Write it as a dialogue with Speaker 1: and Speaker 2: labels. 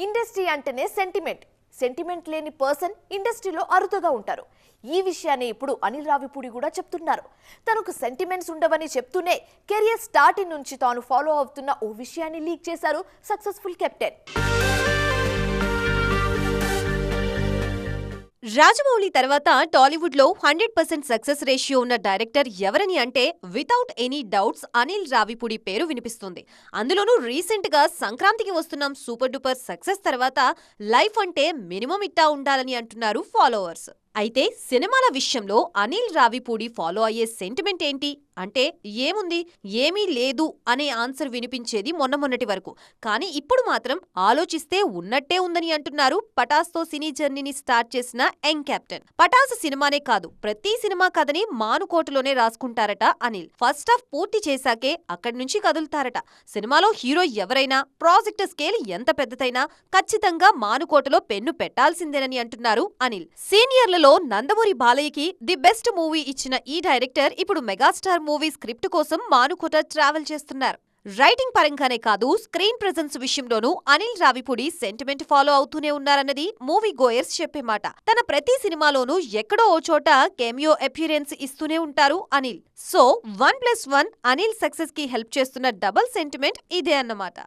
Speaker 1: Industry అంటేనే sentiment లేని person ఇండస్ట్రీలో అరుదుగా ఉంటారు. ఈ విషయాన్ని ఇప్పుడు అనిల్ రావిపూడి కూడా చెప్తున్నారు. తనకు సెంటిమెంట్స్ ఉండవని చెప్తూనే కెరియర్ స్టార్టింగ్ నుంచి తాను ఫాలో అవుతున్న ఓ విషయాన్ని లీక్ చేశారు సక్సెస్ఫుల్ కెప్టెన్.
Speaker 2: రాజమౌళి తర్వాత టాలీవుడ్ లో 100% సక్సెస్ రేషియో ఉన్న డైరెక్టర్ ఎవరని అంటే without any doubts Anil Ravipudi పేరు వినిపిస్తుంది. అందులోనూ రీసెంట్ గా సంక్రాంతికి వస్తున్న సూపర్ డూపర్ సక్సెస్ తర్వాత లైఫ్ అంటే మినిమం ఇట్టా ఉండాలని అంటున్నారు ఫాలోవర్స్. అయితే సినిమాల విషయంలో అనిల్ రావిపూడి ఫాలో అయ్యే సెంటిమెంట్ ఏంటి అంటే ఏముంది, ఏమీ లేదు అనే ఆన్సర్ వినిపించేది మొన్నటి వరకు. కానీ ఇప్పుడు మాత్రం ఆలోచిస్తే ఉన్నట్టే ఉందని అంటున్నారు పటాస్తో సినీ జర్నీని స్టార్ట్ చేసిన యంగ్ కెప్టెన్. పటాస్ సినిమానే కాదు, ప్రతి సినిమా కథని మానుకోటలోనే రాసుకుంటారట అనిల్. ఫస్ట్ హాఫ్ పూర్తి చేశాకే అక్కడి నుంచి కదులుతారట. సినిమాలో హీరో ఎవరైనా, ప్రాజెక్ట్ స్కేల్ ఎంత పెద్దదైనా ఖచ్చితంగా మానుకోటలో పెన్ను పెట్టాల్సిందేనని అంటున్నారు అనిల్. సీనియర్లలో నందమూరి బాలయ్యకి ది బెస్ట్ మూవీ ఇచ్చిన ఈ డైరెక్టర్ ఇప్పుడు మెగాస్టార్ మూవీ స్క్రిప్ట్ కోసం మానుకోట ట్రావెల్ చేస్తున్నారు. రైటింగ్ పరంగానే కాదు, స్క్రీన్ ప్రెజెన్స్ విషయంలోనూ అనిల్ రావిపూడి సెంటిమెంట్ ఫాలో అవుతూనే ఉన్నారన్నది మూవీ గోయర్స్ చెప్పే మాట. తన ప్రతి సినిమాలోనూ ఎక్కడో ఓ చోట కెమియో అపియరెన్స్ ఇస్తూనే ఉంటారు అనిల్. సో 1+1 అనిల్ సక్సెస్ కి హెల్ప్ చేస్తున్న డబుల్ సెంటిమెంట్ ఇదే అన్నమాట.